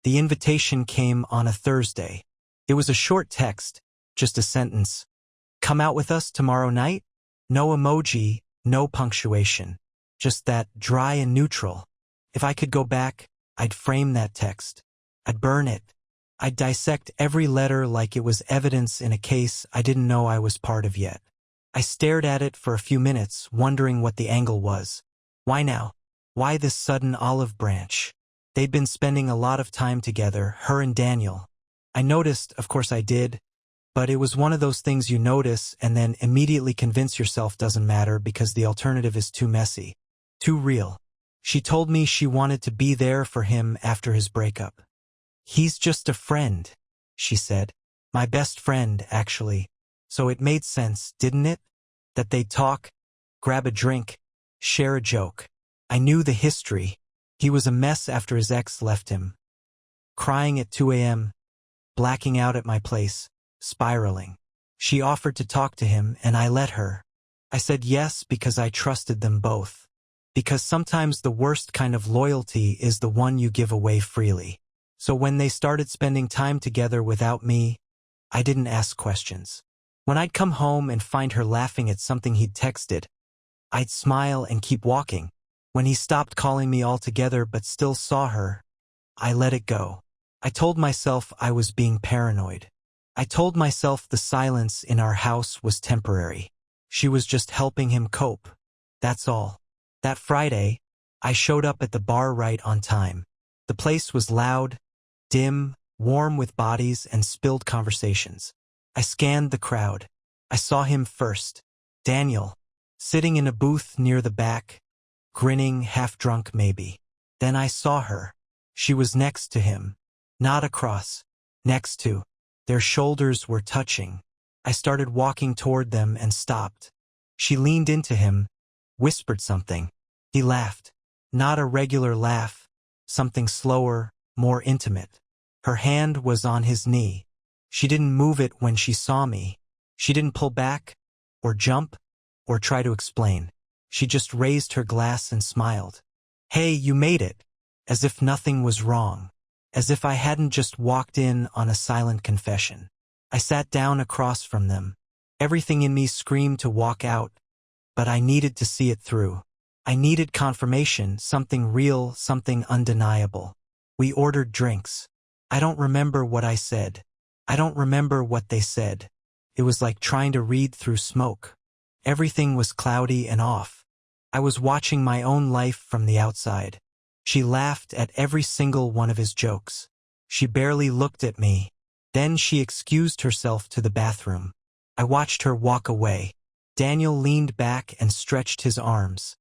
The invitation came on a Thursday. It was a short text, just a sentence. Come out with us tomorrow night? No emoji, no punctuation. Just that dry and neutral. If I could go back, I'd frame that text. I'd burn it. I'd dissect every letter like it was evidence in a case I didn't know I was part of yet. I stared at it for a few minutes, wondering what the angle was. Why now? Why this sudden olive branch? They'd been spending a lot of time together, her and Daniel. I noticed, of course I did, but it was one of those things you notice and then immediately convince yourself doesn't matter because the alternative is too messy, too real. She told me she wanted to be there for him after his breakup. He's just a friend, she said. My best friend, actually. So it made sense, didn't it? That they'd talk, grab a drink, share a joke. I knew the history. He was a mess after his ex left him. Crying at 2 a.m., blacking out at my place, spiraling. She offered to talk to him, and I let her. I said yes because I trusted them both. Because sometimes the worst kind of loyalty is the one you give away freely. So when they started spending time together without me, I didn't ask questions. When I'd come home and find her laughing at something he'd texted, I'd smile and keep walking. When he stopped calling me altogether but still saw her, I let it go. I told myself I was being paranoid. I told myself the silence in our house was temporary. She was just helping him cope. That's all. That Friday, I showed up at the bar right on time. The place was loud, dim, warm with bodies and spilled conversations. I scanned the crowd. I saw him first. Daniel, sitting in a booth near the back, grinning, half-drunk maybe. Then I saw her. She was next to him. Not across. Next to. Their shoulders were touching. I started walking toward them and stopped. She leaned into him, whispered something. He laughed. Not a regular laugh. Something slower, more intimate. Her hand was on his knee. She didn't move it when she saw me. She didn't pull back, or jump, or try to explain. She just raised her glass and smiled. Hey, you made it. As if nothing was wrong. As if I hadn't just walked in on a silent confession. I sat down across from them. Everything in me screamed to walk out, but I needed to see it through. I needed confirmation, something real, something undeniable. We ordered drinks. I don't remember what I said. I don't remember what they said. It was like trying to read through smoke. Everything was cloudy and off. I was watching my own life from the outside. She laughed at every single one of his jokes. She barely looked at me. Then she excused herself to the bathroom. I watched her walk away. Daniel leaned back and stretched his arms,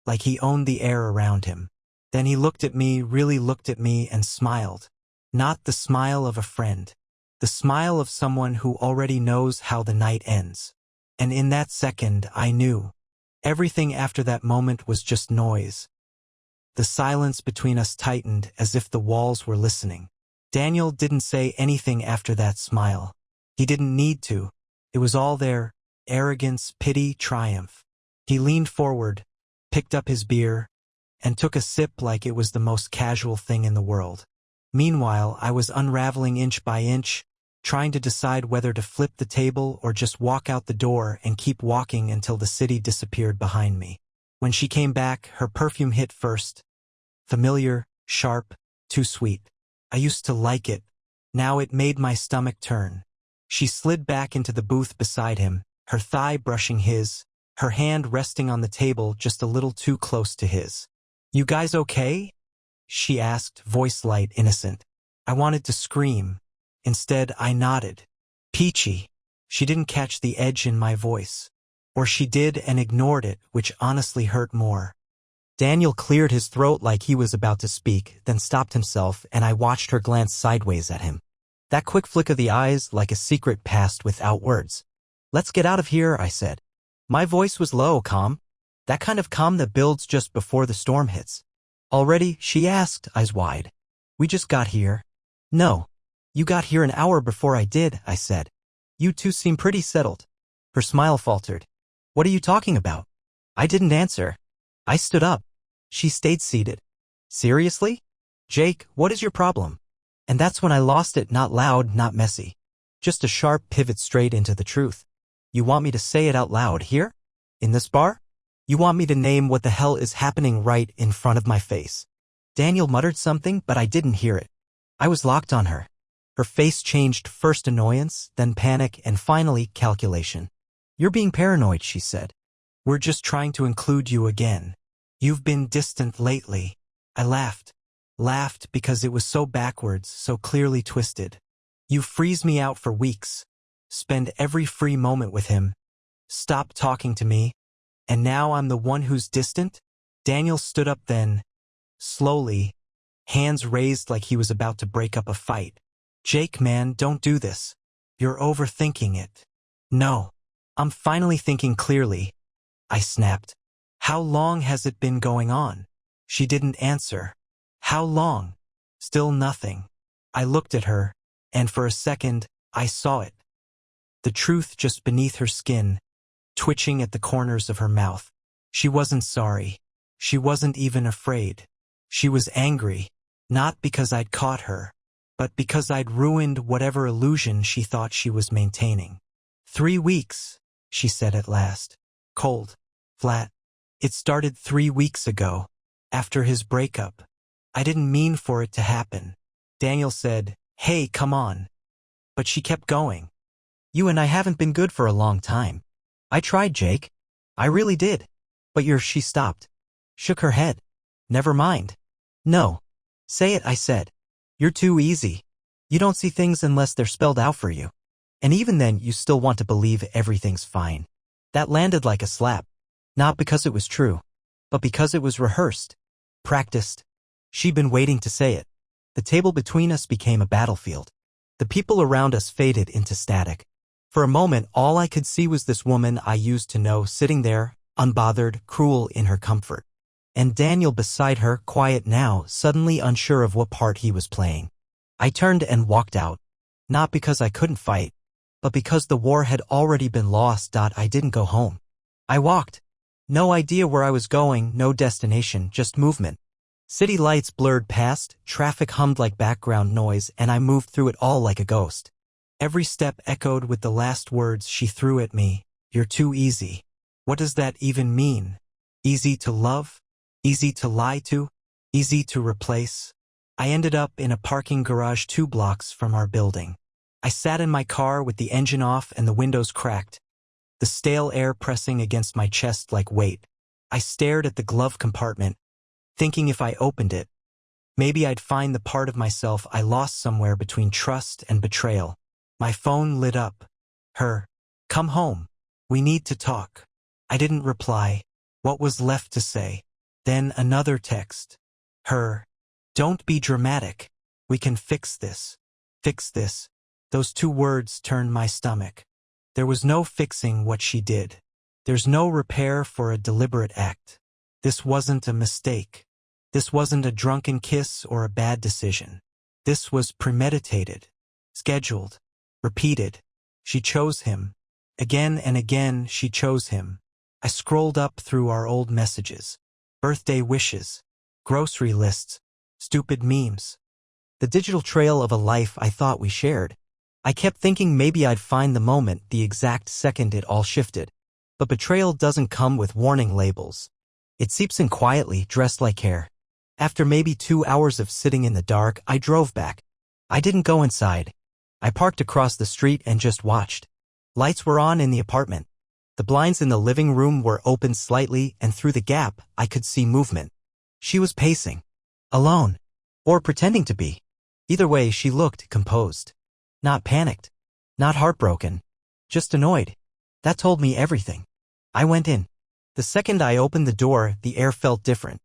like he owned the air around him. Then he looked at me, really looked at me, and smiled. Not the smile of a friend. The smile of someone who already knows how the night ends. And in that second, I knew. Everything after that moment was just noise. The silence between us tightened as if the walls were listening. Daniel didn't say anything after that smile. He didn't need to. It was all there, arrogance, pity, triumph. He leaned forward, picked up his beer, and took a sip like it was the most casual thing in the world. Meanwhile, I was unraveling inch by inch, trying to decide whether to flip the table or just walk out the door and keep walking until the city disappeared behind me. When she came back, her perfume hit first. Familiar, sharp, too sweet. I used to like it. Now it made my stomach turn. She slid back into the booth beside him, her thigh brushing his, her hand resting on the table just a little too close to his. "You guys okay?" she asked, voice light, innocent. I wanted to scream. Instead, I nodded. Peachy. She didn't catch the edge in my voice. Or she did and ignored it, which honestly hurt more. Daniel cleared his throat like he was about to speak, then stopped himself, and I watched her glance sideways at him. That quick flick of the eyes, like a secret passed without words. "Let's get out of here," I said. My voice was low, calm. That kind of calm that builds just before the storm hits. "Already?" she asked, eyes wide. "We just got here." "No. You got here an hour before I did," I said. "You two seem pretty settled." Her smile faltered. "What are you talking about?" I didn't answer. I stood up. She stayed seated. "Seriously? Jake, what is your problem?" And that's when I lost it, not loud, not messy. Just a sharp pivot straight into the truth. You want me to say it out loud here? In this bar? You want me to name what the hell is happening right in front of my face? Daniel muttered something, but I didn't hear it. I was locked on her. Her face changed, first annoyance, then panic, and finally calculation. You're being paranoid, she said. We're just trying to include you again. You've been distant lately. I laughed. Laughed because it was so backwards, so clearly twisted. You freeze me out for weeks. Spend every free moment with him. Stop talking to me. And now I'm the one who's distant? Daniel stood up then, slowly, hands raised like he was about to break up a fight. Jake, man, don't do this. You're overthinking it. No. I'm finally thinking clearly. I snapped. How long has it been going on? She didn't answer. How long? Still nothing. I looked at her, and for a second, I saw it. The truth just beneath her skin, twitching at the corners of her mouth. She wasn't sorry. She wasn't even afraid. She was angry, not because I'd caught her, but because I'd ruined whatever illusion she thought she was maintaining. 3 weeks, she said at last. Cold. Flat. It started 3 weeks ago, after his breakup. I didn't mean for it to happen. Daniel said, hey, come on. But she kept going. You and I haven't been good for a long time. I tried, Jake. I really did. But she stopped. Shook her head. Never mind. No. Say it, I said. You're too easy. You don't see things unless they're spelled out for you. And even then, you still want to believe everything's fine. That landed like a slap. Not because it was true, but because it was rehearsed, practiced. She'd been waiting to say it. The table between us became a battlefield. The people around us faded into static. For a moment, all I could see was this woman I used to know sitting there, unbothered, cruel in her comfort. And Daniel beside her, quiet now, suddenly unsure of what part he was playing. I turned and walked out. Not because I couldn't fight, but because the war had already been lost. I didn't go home. I walked. No idea where I was going, no destination, just movement. City lights blurred past, traffic hummed like background noise, and I moved through it all like a ghost. Every step echoed with the last words she threw at me. You're too easy. What does that even mean? Easy to love? Easy to lie to? Easy to replace? I ended up in a parking garage 2 blocks from our building. I sat in my car with the engine off and the windows cracked, the stale air pressing against my chest like weight. I stared at the glove compartment, thinking if I opened it, maybe I'd find the part of myself I lost somewhere between trust and betrayal. My phone lit up. Her. Come home. We need to talk. I didn't reply. What was left to say? Then another text. Her. Don't be dramatic. We can fix this. Fix this. Those 2 words turned my stomach. There was no fixing what she did. There's no repair for a deliberate act. This wasn't a mistake. This wasn't a drunken kiss or a bad decision. This was premeditated, scheduled, repeated. She chose him. Again and again she chose him. I scrolled up through our old messages. Birthday wishes, grocery lists, stupid memes. The digital trail of a life I thought we shared. I kept thinking maybe I'd find the moment, the exact second it all shifted. But betrayal doesn't come with warning labels. It seeps in quietly, dressed like hair. After maybe 2 hours of sitting in the dark, I drove back. I didn't go inside. I parked across the street and just watched. Lights were on in the apartment. The blinds in the living room were open slightly, and through the gap, I could see movement. She was pacing. Alone. Or pretending to be. Either way, she looked composed. Not panicked. Not heartbroken. Just annoyed. That told me everything. I went in. The second I opened the door, the air felt different.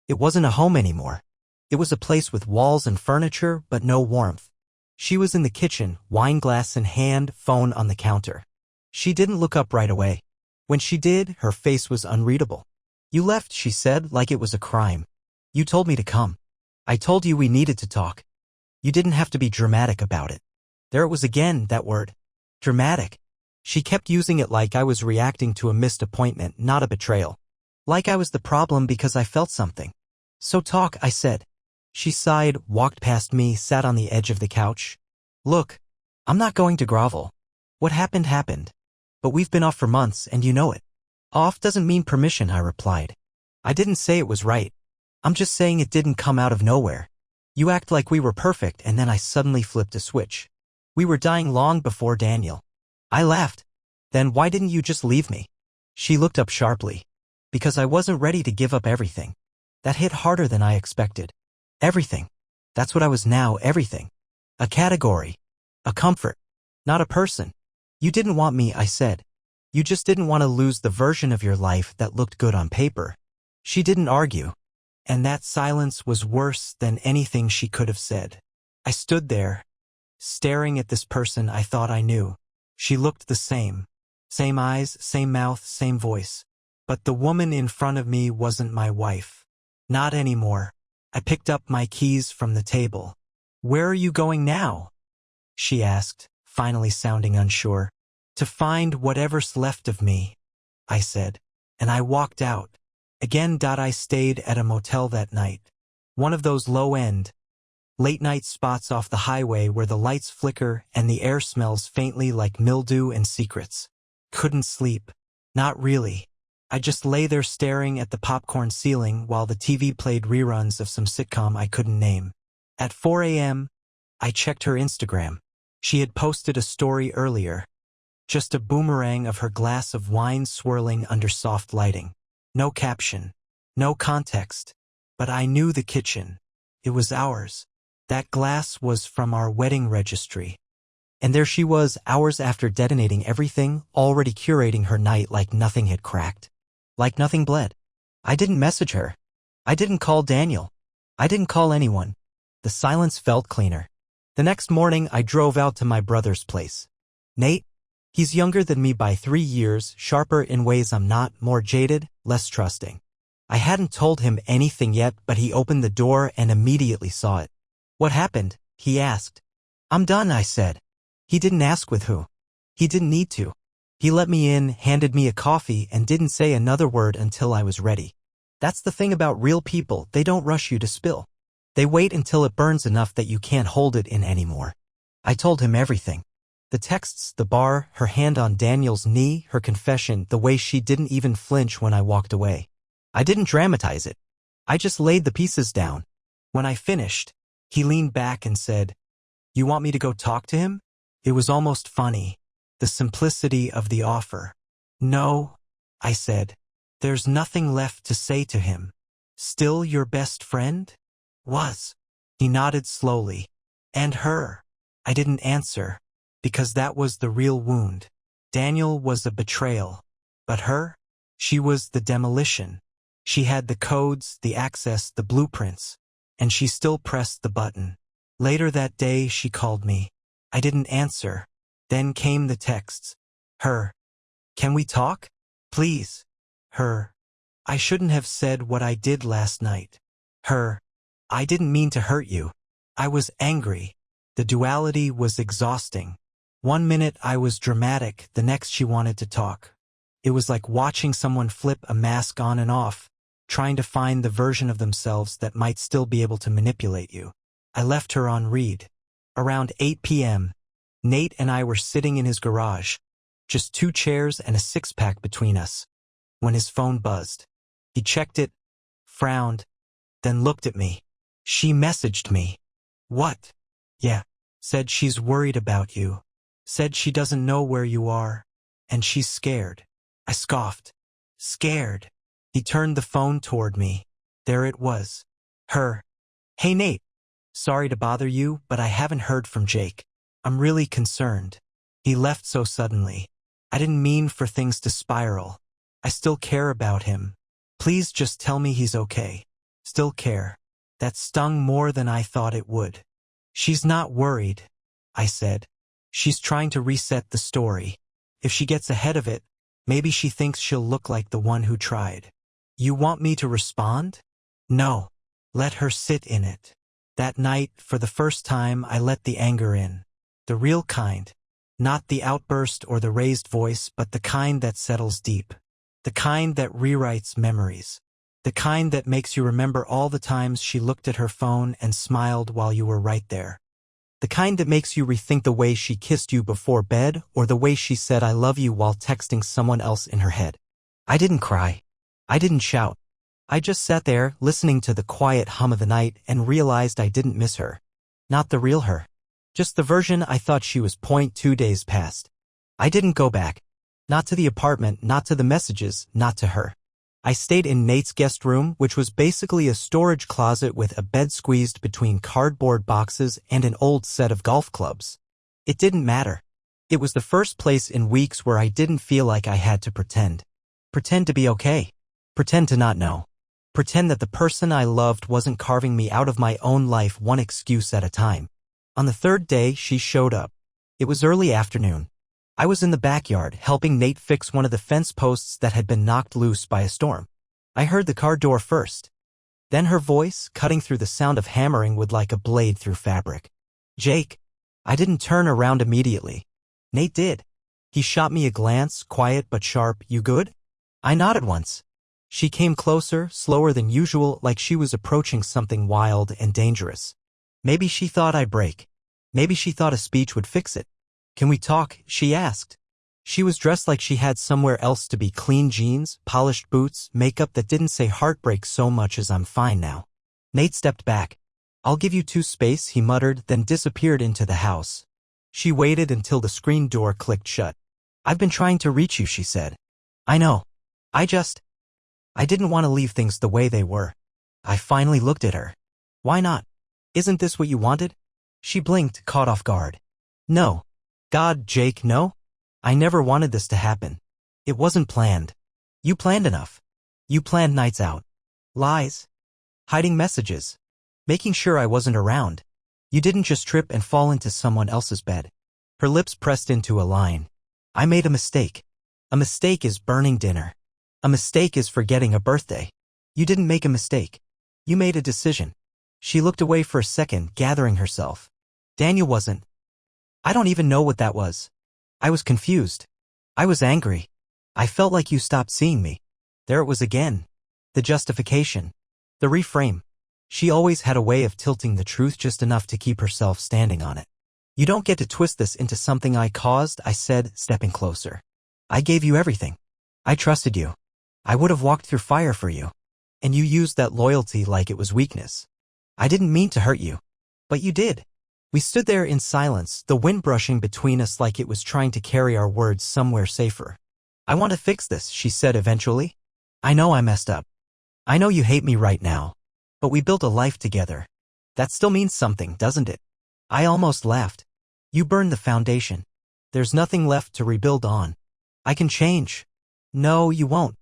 It wasn't a home anymore. It was a place with walls and furniture, but no warmth. She was in the kitchen, wine glass in hand, phone on the counter. She didn't look up right away. When she did, her face was unreadable. You left, she said, like it was a crime. You told me to come. I told you we needed to talk. You didn't have to be dramatic about it. There it was again, that word. Dramatic. She kept using it like I was reacting to a missed appointment, not a betrayal. Like I was the problem because I felt something. So talk, I said. She sighed, walked past me, sat on the edge of the couch. Look, I'm not going to grovel. What happened happened. But we've been off for months and you know it. Off doesn't mean permission, I replied. I didn't say it was right. I'm just saying it didn't come out of nowhere. You act like we were perfect and then I suddenly flipped a switch. We were dying long before Daniel. I laughed. Then why didn't you just leave me? She looked up sharply. Because I wasn't ready to give up everything. That hit harder than I expected. Everything. That's what I was now, everything. A category. A comfort. Not a person. You didn't want me, I said. You just didn't want to lose the version of your life that looked good on paper. She didn't argue. And that silence was worse than anything she could have said. I stood there, staring at this person I thought I knew. She looked the same. Same eyes, same mouth, same voice. But the woman in front of me wasn't my wife. Not anymore. I picked up my keys from the table. Where are you going now? She asked, finally sounding unsure. To find whatever's left of me, I said. And I walked out. Again, I stayed at a motel that night. One of those low-end, late-night spots off the highway where the lights flicker and the air smells faintly like mildew and secrets. Couldn't sleep. Not really. I just lay there staring at the popcorn ceiling while the TV played reruns of some sitcom I couldn't name. At 4 a.m., I checked her Instagram. She had posted a story earlier. Just a boomerang of her glass of wine swirling under soft lighting. No caption. No context. But I knew the kitchen. It was ours. That glass was from our wedding registry. And there she was, hours after detonating everything, already curating her night like nothing had cracked. Like nothing bled. I didn't message her. I didn't call Daniel. I didn't call anyone. The silence felt cleaner. The next morning, I drove out to my brother's place. Nate? He's younger than me by 3 years, sharper in ways I'm not, more jaded, less trusting. I hadn't told him anything yet, but he opened the door and immediately saw it. What happened? He asked. I'm done, I said. He didn't ask with who. He didn't need to. He let me in, handed me a coffee, and didn't say another word until I was ready. That's the thing about real people, they don't rush you to spill. They wait until it burns enough that you can't hold it in anymore. I told him everything. The texts, the bar, her hand on Daniel's knee, her confession, the way she didn't even flinch when I walked away. I didn't dramatize it. I just laid the pieces down. When I finished, he leaned back and said, You want me to go talk to him? It was almost funny. The simplicity of the offer. No, I said. There's nothing left to say to him. Still your best friend? Was. He nodded slowly. And her. I didn't answer. Because that was the real wound. Daniel was a betrayal. But her? She was the demolition. She had the codes, the access, the blueprints. And she still pressed the button. Later that day, she called me. I didn't answer. Then came the texts. Her. Can we talk? Please. Her. I shouldn't have said what I did last night. Her. I didn't mean to hurt you. I was angry. The duality was exhausting. 1 minute I was dramatic, the next she wanted to talk. It was like watching someone flip a mask on and off, trying to find the version of themselves that might still be able to manipulate you. I left her on read. Around 8 p.m., Nate and I were sitting in his garage, just 2 chairs and a 6-pack between us, when his phone buzzed. He checked it, frowned, then looked at me. She messaged me. What? Yeah. Said she's worried about you. Said she doesn't know where you are, and she's scared. I scoffed. Scared. He turned the phone toward me. There it was. Her. Hey Nate. Sorry to bother you, but I haven't heard from Jake. I'm really concerned. He left so suddenly. I didn't mean for things to spiral. I still care about him. Please just tell me he's okay. Still care. That stung more than I thought it would. She's not worried, I said. She's trying to reset the story. If she gets ahead of it, maybe she thinks she'll look like the one who tried. You want me to respond? No. Let her sit in it. That night, for the first time, I let the anger in. The real kind. Not the outburst or the raised voice, but the kind that settles deep. The kind that rewrites memories. The kind that makes you remember all the times she looked at her phone and smiled while you were right there. The kind that makes you rethink the way she kissed you before bed or the way she said I love you while texting someone else in her head. I didn't cry. I didn't shout. I just sat there listening to the quiet hum of the night and realized I didn't miss her. Not the real her. Just the version I thought she was. 2 days passed. I didn't go back. Not to the apartment, not to the messages, not to her. I stayed in Nate's guest room, which was basically a storage closet with a bed squeezed between cardboard boxes and an old set of golf clubs. It didn't matter. It was the first place in weeks where I didn't feel like I had to pretend. Pretend to be okay. Pretend to not know. Pretend that the person I loved wasn't carving me out of my own life one excuse at a time. On the third day, she showed up. It was early afternoon. I was in the backyard helping Nate fix one of the fence posts that had been knocked loose by a storm. I heard the car door first. Then her voice, cutting through the sound of hammering wood like a blade through fabric. Jake. I didn't turn around immediately. Nate did. He shot me a glance, quiet but sharp. You good? I nodded once. She came closer, slower than usual, like she was approaching something wild and dangerous. Maybe she thought I'd break. Maybe she thought a speech would fix it. Can we talk? She asked. She was dressed like she had somewhere else to be. Clean jeans, polished boots, makeup that didn't say heartbreak so much as I'm fine now. Nate stepped back. I'll give you 2 space, he muttered, then disappeared into the house. She waited until the screen door clicked shut. I've been trying to reach you, she said. I know. I didn't want to leave things the way they were. I finally looked at her. Why not? Isn't this what you wanted? She blinked, caught off guard. No. God, Jake, no? I never wanted this to happen. It wasn't planned. You planned enough. You planned nights out. Lies. Hiding messages. Making sure I wasn't around. You didn't just trip and fall into someone else's bed. Her lips pressed into a line. I made a mistake. A mistake is burning dinner. A mistake is forgetting a birthday. You didn't make a mistake. You made a decision. She looked away for a second, gathering herself. Daniel wasn't. I don't even know what that was. I was confused. I was angry. I felt like you stopped seeing me. There it was again. The justification. The reframe. She always had a way of tilting the truth just enough to keep herself standing on it. You don't get to twist this into something I caused, I said, stepping closer. I gave you everything. I trusted you. I would have walked through fire for you. And you used that loyalty like it was weakness. I didn't mean to hurt you. But you did. We stood there in silence, the wind brushing between us like it was trying to carry our words somewhere safer. I want to fix this, she said eventually. I know I messed up. I know you hate me right now. But we built a life together. That still means something, doesn't it? I almost laughed. You burned the foundation. There's nothing left to rebuild on. I can change. No, you won't.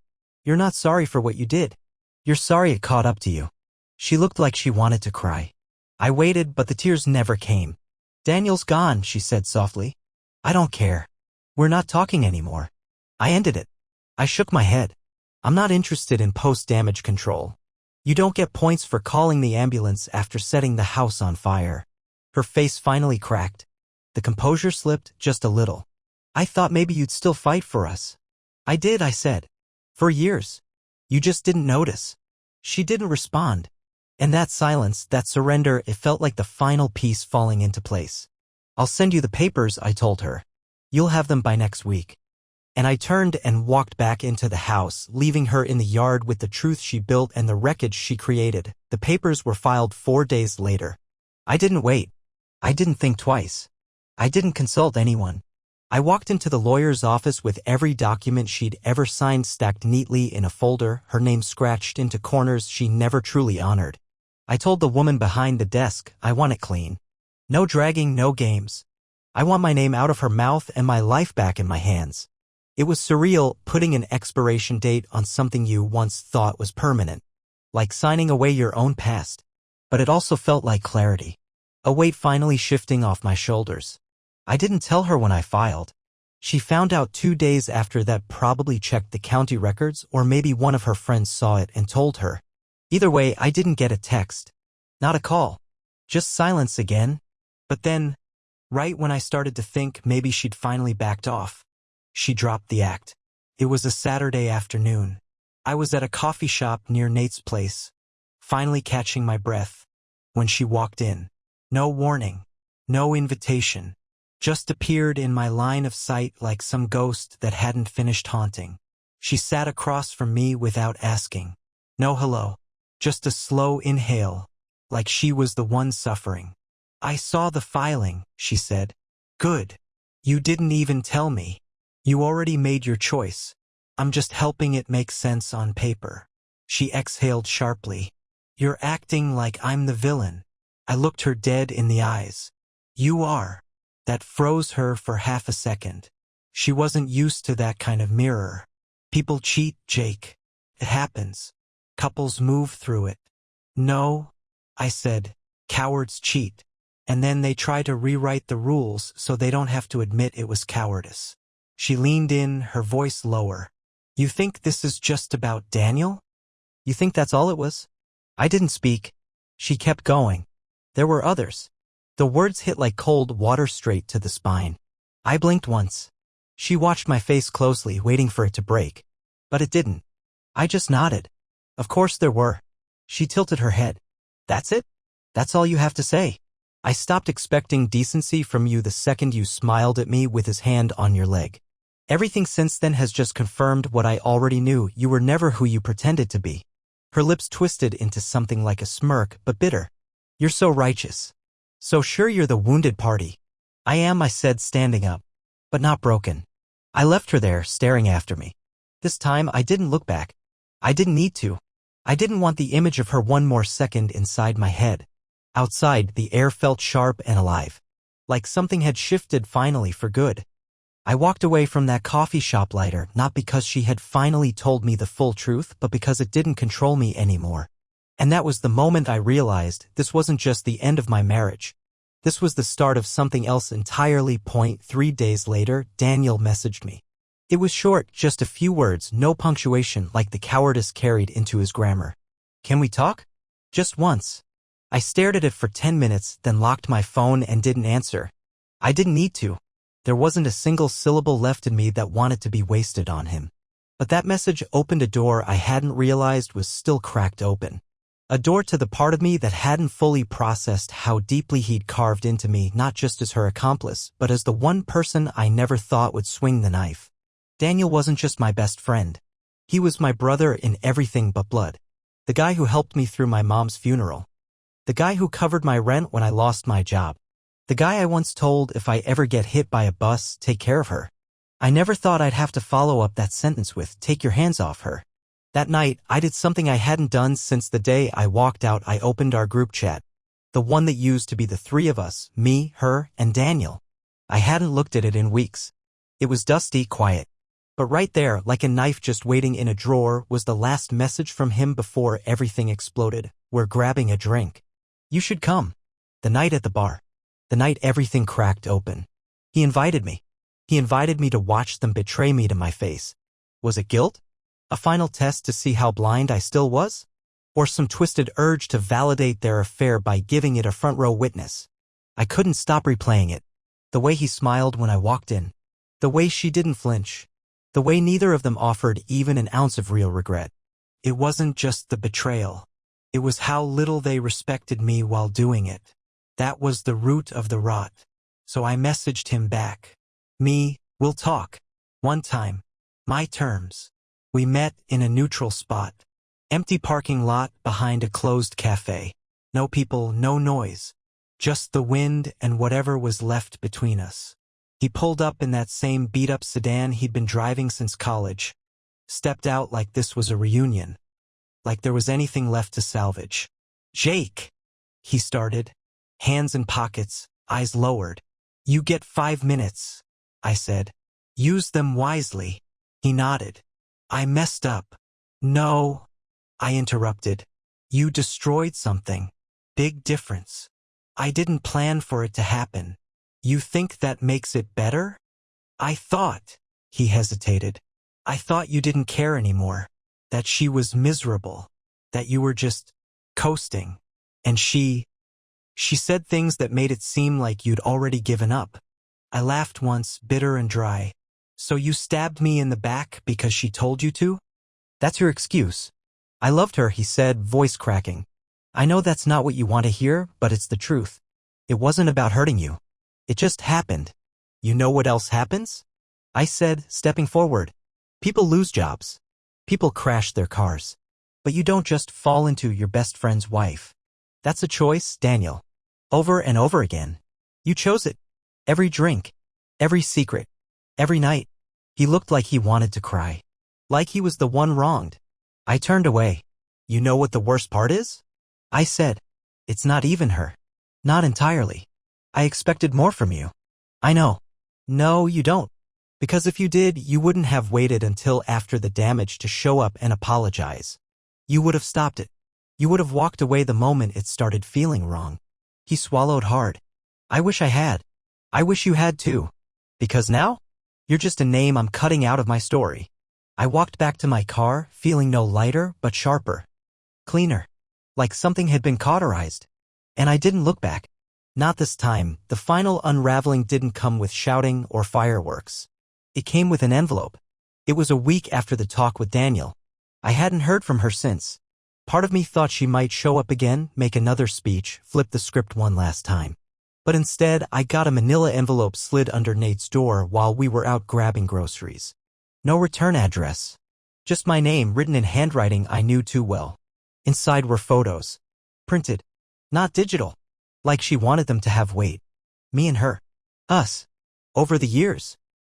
You're not sorry for what you did. You're sorry it caught up to you. She looked like she wanted to cry. I waited, but the tears never came. Daniel's gone, she said softly. I don't care. We're not talking anymore. I ended it. I shook my head. I'm not interested in post-damage control. You don't get points for calling the ambulance after setting the house on fire. Her face finally cracked. The composure slipped just a little. I thought maybe you'd still fight for us. I did, I said. For years. You just didn't notice. She didn't respond. And that silence, that surrender, it felt like the final piece falling into place. I'll send you the papers, I told her. You'll have them by next week. And I turned and walked back into the house, leaving her in the yard with the truth she built and the wreckage she created. The papers were filed 4 days later. I didn't wait. I didn't think twice. I didn't consult anyone. I walked into the lawyer's office with every document she'd ever signed stacked neatly in a folder, her name scratched into corners she never truly honored. I told the woman behind the desk, I want it clean. No dragging, no games. I want my name out of her mouth and my life back in my hands. It was surreal, putting an expiration date on something you once thought was permanent. Like signing away your own past. But it also felt like clarity. A weight finally shifting off my shoulders. I didn't tell her when I filed. She found out 2 days after that, probably checked the county records, or maybe one of her friends saw it and told her. Either way, I didn't get a text. Not a call. Just silence again. But then, right when I started to think maybe she'd finally backed off, she dropped the act. It was a Saturday afternoon. I was at a coffee shop near Nate's place, finally catching my breath, when she walked in. No warning, no invitation, just appeared in my line of sight like some ghost that hadn't finished haunting. She sat across from me without asking. No hello, just a slow inhale, like she was the one suffering. I saw the filing, she said. Good. You didn't even tell me. You already made your choice. I'm just helping it make sense on paper. She exhaled sharply. You're acting like I'm the villain. I looked her dead in the eyes. You are. That froze her for half a second. She wasn't used to that kind of mirror. People cheat, Jake. It happens. Couples move through it. No, I said. Cowards cheat. And then they try to rewrite the rules so they don't have to admit it was cowardice. She leaned in, her voice lower. You think this is just about Daniel? You think that's all it was? I didn't speak. She kept going. There were others. The words hit like cold water straight to the spine. I blinked once. She watched my face closely, waiting for it to break. But it didn't. I just nodded. Of course there were. She tilted her head. That's it? That's all you have to say? I stopped expecting decency from you the second you smiled at me with his hand on your leg. Everything since then has just confirmed what I already knew. You were never who you pretended to be. Her lips twisted into something like a smirk, but bitter. You're so righteous. So sure you're the wounded party. I am, I said, standing up. But not broken. I left her there, staring after me. This time I didn't look back. I didn't need to. I didn't want the image of her one more second inside my head. Outside, the air felt sharp and alive. Like something had shifted finally for good. I walked away from that coffee shop lighter, not because she had finally told me the full truth, but because it didn't control me anymore. And that was the moment I realized this wasn't just the end of my marriage. This was the start of something else entirely. 3 days later, Daniel messaged me. It was short, just a few words, no punctuation like the cowardice carried into his grammar. Can we talk? Just once. I stared at it for 10 minutes, then locked my phone and didn't answer. I didn't need to. There wasn't a single syllable left in me that wanted to be wasted on him. But that message opened a door I hadn't realized was still cracked open. A door to the part of me that hadn't fully processed how deeply he'd carved into me, not just as her accomplice, but as the one person I never thought would swing the knife. Daniel wasn't just my best friend. He was my brother in everything but blood. The guy who helped me through my mom's funeral. The guy who covered my rent when I lost my job. The guy I once told if I ever get hit by a bus, take care of her. I never thought I'd have to follow up that sentence with, take your hands off her. That night, I did something I hadn't done since the day I walked out. I opened our group chat. The one that used to be the three of us, me, her, and Daniel. I hadn't looked at it in weeks. It was dusty, quiet. But right there, like a knife just waiting in a drawer, was the last message from him before everything exploded. We're grabbing a drink. You should come. The night at the bar. The night everything cracked open. He invited me. He invited me to watch them betray me to my face. Was it guilt? A final test to see how blind I still was? Or some twisted urge to validate their affair by giving it a front-row witness? I couldn't stop replaying it. The way he smiled when I walked in. The way she didn't flinch. The way neither of them offered even an ounce of real regret. It wasn't just the betrayal. It was how little they respected me while doing it. That was the root of the rot. So I messaged him back. Me, we'll talk. One time. My terms. We met in a neutral spot. Empty parking lot behind a closed cafe. No people, no noise. Just the wind and whatever was left between us. He pulled up in that same beat-up sedan he'd been driving since college. Stepped out like this was a reunion. Like there was anything left to salvage. Jake, he started. Hands in pockets, eyes lowered. You get 5 minutes, I said. Use them wisely. He nodded. I messed up. No, I interrupted. You destroyed something. Big difference. I didn't plan for it to happen. You think that makes it better? I thought, he hesitated. I thought you didn't care anymore. That she was miserable. That you were just coasting. And she said things that made it seem like you'd already given up. I laughed once, bitter and dry. So you stabbed me in the back because she told you to? That's your excuse. I loved her, he said, voice cracking. I know that's not what you want to hear, but it's the truth. It wasn't about hurting you. It just happened. You know what else happens? I said, stepping forward. People lose jobs. People crash their cars. But you don't just fall into your best friend's wife. That's a choice, Daniel. Over and over again. You chose it. Every drink. Every secret. Every night. He looked like he wanted to cry. Like he was the one wronged. I turned away. You know what the worst part is? I said. It's not even her. Not entirely. I expected more from you. I know. No, you don't. Because if you did, you wouldn't have waited until after the damage to show up and apologize. You would have stopped it. You would have walked away the moment it started feeling wrong. He swallowed hard. I wish I had. I wish you had too. Because now? You're just a name I'm cutting out of my story. I walked back to my car, feeling no lighter, but sharper. Cleaner. Like something had been cauterized. And I didn't look back. Not this time. The final unraveling didn't come with shouting or fireworks. It came with an envelope. It was a week after the talk with Daniel. I hadn't heard from her since. Part of me thought she might show up again, make another speech, flip the script one last time. But instead, I got a manila envelope slid under Nate's door while we were out grabbing groceries. No return address. Just my name written in handwriting I knew too well. Inside were photos. Printed. Not digital. Like she wanted them to have weight. Me and her. Us. Over the years.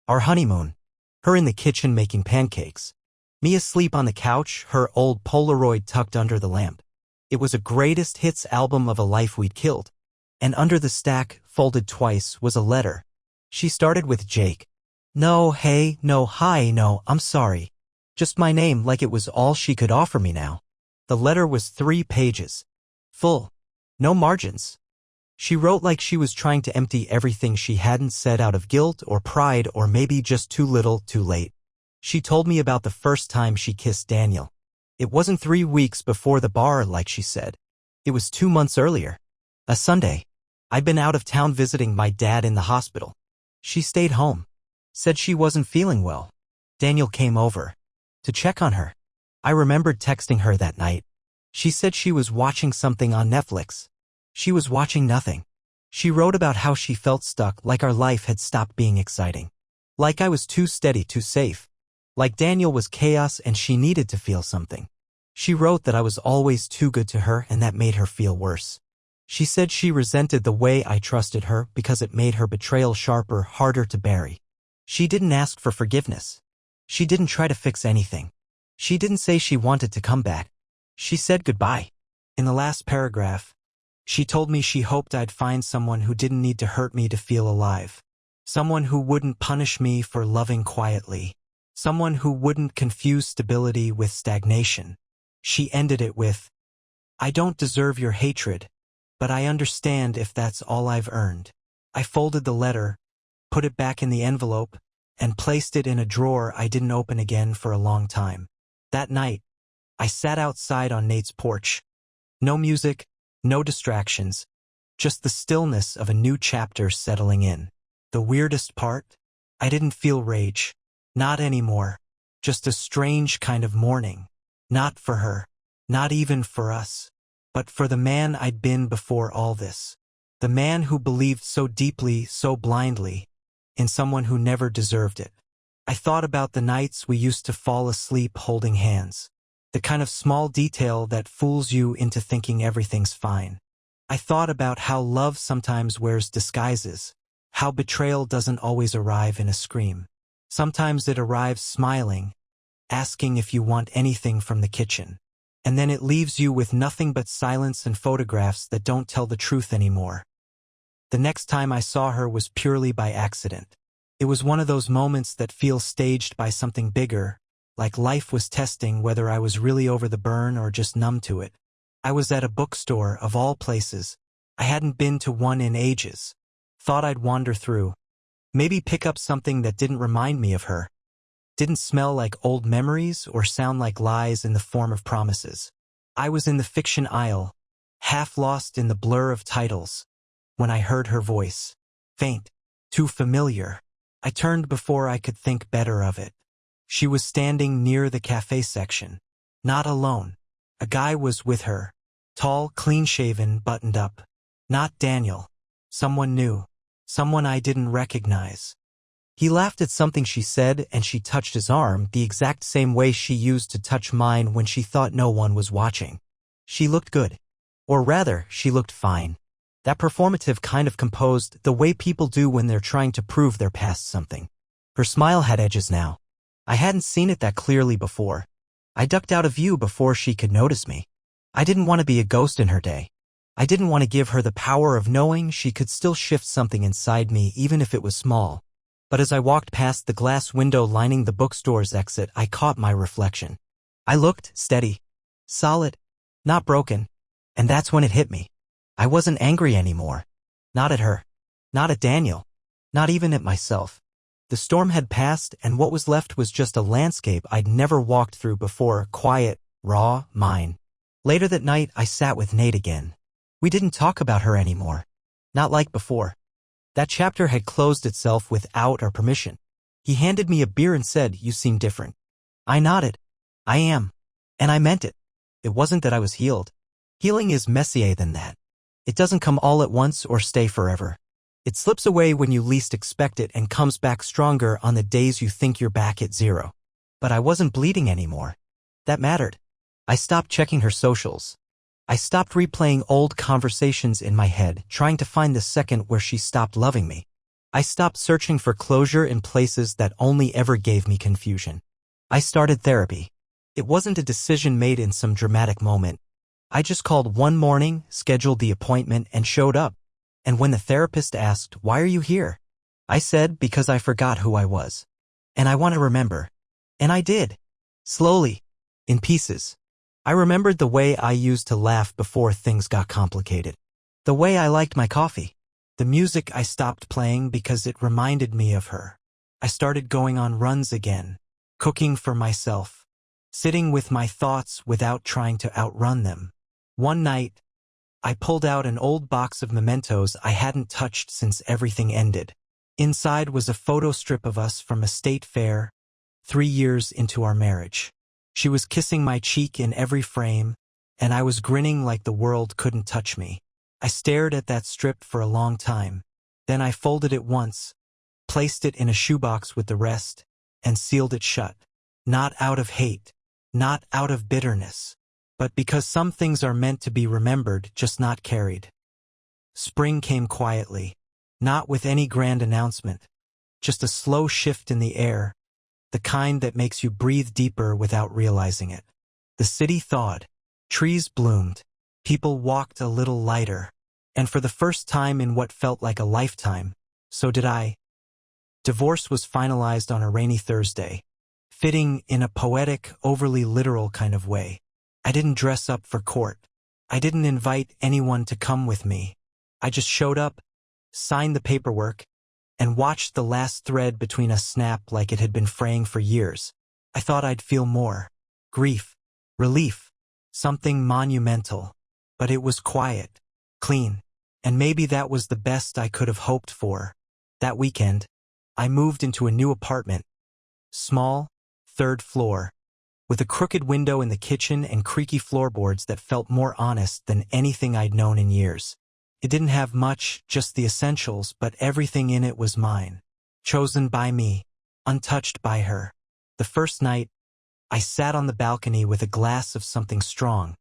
Our honeymoon. Her in the kitchen making pancakes. Me asleep on the couch, her old Polaroid tucked under the lamp. It was a greatest hits album of a life we'd killed. And under the stack, folded twice, was a letter. She started with Jake. No, hey, no, hi, no, I'm sorry. Just my name, like it was all she could offer me now. The letter was 3 pages. Full. No margins. She wrote like she was trying to empty everything she hadn't said out of guilt or pride or maybe just too little, too late. She told me about the first time she kissed Daniel. It wasn't 3 weeks before the bar, like she said. It was 2 months earlier. A Sunday. I'd been out of town visiting my dad in the hospital. She stayed home. Said she wasn't feeling well. Daniel came over. To check on her. I remembered texting her that night. She said she was watching something on Netflix. She was watching nothing. She wrote about how she felt stuck, like our life had stopped being exciting. Like I was too steady, too safe. Like Daniel was chaos and she needed to feel something. She wrote that I was always too good to her and that made her feel worse. She said she resented the way I trusted her because it made her betrayal sharper, harder to bury. She didn't ask for forgiveness. She didn't try to fix anything. She didn't say she wanted to come back. She said goodbye. In the last paragraph, she told me she hoped I'd find someone who didn't need to hurt me to feel alive. Someone who wouldn't punish me for loving quietly. Someone who wouldn't confuse stability with stagnation. She ended it with, I don't deserve your hatred, but I understand if that's all I've earned. I folded the letter, put it back in the envelope, and placed it in a drawer I didn't open again for a long time. That night, I sat outside on Nate's porch. No music, no distractions, just the stillness of a new chapter settling in. The weirdest part? I didn't feel rage. Not anymore. Just a strange kind of mourning. Not for her. Not even for us. But for the man I'd been before all this. The man who believed so deeply, so blindly, in someone who never deserved it. I thought about the nights we used to fall asleep holding hands. The kind of small detail that fools you into thinking everything's fine. I thought about how love sometimes wears disguises. How betrayal doesn't always arrive in a scream. Sometimes it arrives smiling, asking if you want anything from the kitchen. And then it leaves you with nothing but silence and photographs that don't tell the truth anymore. The next time I saw her was purely by accident. It was one of those moments that feel staged by something bigger, like life was testing whether I was really over the burn or just numb to it. I was at a bookstore, of all places. I hadn't been to one in ages. Thought I'd wander through. Maybe pick up something that didn't remind me of her. Didn't smell like old memories or sound like lies in the form of promises. I was in the fiction aisle, half lost in the blur of titles, when I heard her voice. Faint. Too familiar. I turned before I could think better of it. She was standing near the cafe section. Not alone. A guy was with her. Tall, clean-shaven, buttoned up. Not Daniel. Someone new. Someone I didn't recognize. He laughed at something she said, and she touched his arm the exact same way she used to touch mine when she thought no one was watching. She looked good. Or rather, she looked fine. That performative kind of composed, the way people do when they're trying to prove they're past something. Her smile had edges now. I hadn't seen it that clearly before. I ducked out of view before she could notice me. I didn't want to be a ghost in her day. I didn't want to give her the power of knowing she could still shift something inside me even if it was small. But as I walked past the glass window lining the bookstore's exit, I caught my reflection. I looked steady, solid, not broken, and that's when it hit me. I wasn't angry anymore. Not at her. Not at Daniel. Not even at myself. The storm had passed, and what was left was just a landscape I'd never walked through before, quiet, raw, mine. Later that night, I sat with Nate again. We didn't talk about her anymore. Not like before. That chapter had closed itself without our permission. He handed me a beer and said, "You seem different." I nodded. "I am." And I meant it. It wasn't that I was healed. Healing is messier than that. It doesn't come all at once or stay forever. It slips away when you least expect it and comes back stronger on the days you think you're back at zero. But I wasn't bleeding anymore. That mattered. I stopped checking her socials. I stopped replaying old conversations in my head, trying to find the second where she stopped loving me. I stopped searching for closure in places that only ever gave me confusion. I started therapy. It wasn't a decision made in some dramatic moment. I just called one morning, scheduled the appointment, and showed up. And when the therapist asked, "Why are you here?" I said, "Because I forgot who I was. And I want to remember." And I did. Slowly. In pieces. I remembered the way I used to laugh before things got complicated. The way I liked my coffee. The music I stopped playing because it reminded me of her. I started going on runs again. Cooking for myself. Sitting with my thoughts without trying to outrun them. One night, I pulled out an old box of mementos I hadn't touched since everything ended. Inside was a photo strip of us from a state fair, 3 years into our marriage. She was kissing my cheek in every frame, and I was grinning like the world couldn't touch me. I stared at that strip for a long time. Then I folded it once, placed it in a shoebox with the rest, and sealed it shut. Not out of hate, not out of bitterness, but because some things are meant to be remembered, just not carried. Spring came quietly, not with any grand announcement, just a slow shift in the air, the kind that makes you breathe deeper without realizing it. The city thawed, trees bloomed, people walked a little lighter, and for the first time in what felt like a lifetime, so did I. Divorce was finalized on a rainy Thursday, fitting in a poetic, overly literal kind of way. I didn't dress up for court. I didn't invite anyone to come with me. I just showed up, signed the paperwork, and watched the last thread between us snap like it had been fraying for years. I thought I'd feel more. Grief. Relief. Something monumental. But it was quiet. Clean. And maybe that was the best I could have hoped for. That weekend, I moved into a new apartment. Small, 3rd floor. With a crooked window in the kitchen and creaky floorboards that felt more honest than anything I'd known in years. It didn't have much, just the essentials, but everything in it was mine. Chosen by me, untouched by her. The first night, I sat on the balcony with a glass of something strong,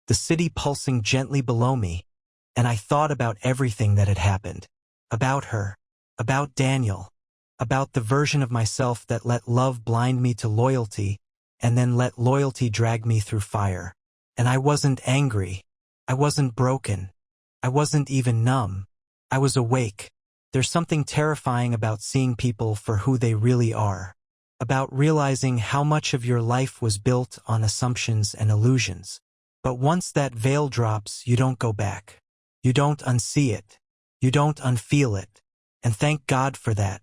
the city pulsing gently below me, and I thought about everything that had happened. About her, about Daniel, about the version of myself that let love blind me to loyalty, and then let loyalty drag me through fire. And I wasn't angry. I wasn't broken. I wasn't even numb. I was awake. There's something terrifying about seeing people for who they really are. About realizing how much of your life was built on assumptions and illusions. But once that veil drops, you don't go back. You don't unsee it. You don't unfeel it. And thank God for that.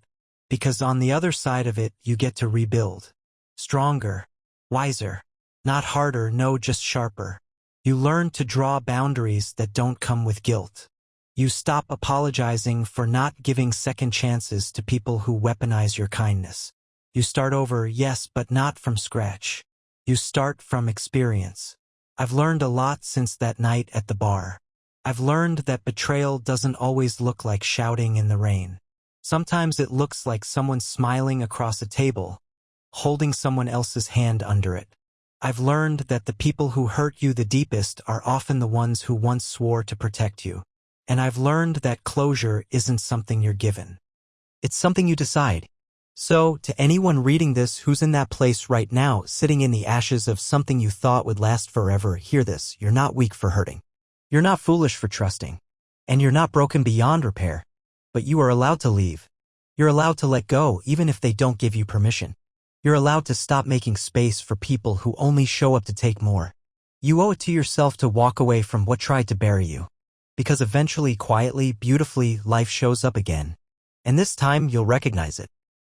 Because on the other side of it, you get to rebuild. Stronger. Wiser. Not harder, no, just sharper. You learn to draw boundaries that don't come with guilt. You stop apologizing for not giving second chances to people who weaponize your kindness. You start over, yes, but not from scratch. You start from experience. I've learned a lot since that night at the bar. I've learned that betrayal doesn't always look like shouting in the rain. Sometimes it looks like someone smiling across a table, holding someone else's hand under it. I've learned that the people who hurt you the deepest are often the ones who once swore to protect you. And I've learned that closure isn't something you're given. It's something you decide. So, to anyone reading this who's in that place right now, sitting in the ashes of something you thought would last forever, hear this: you're not weak for hurting. You're not foolish for trusting. And you're not broken beyond repair. But you are allowed to leave. You're allowed to let go even if they don't give you permission. You're allowed to stop making space for people who only show up to take more. You owe it to yourself to walk away from what tried to bury you. Because eventually, quietly, beautifully, life shows up again. And this time you'll recognize it.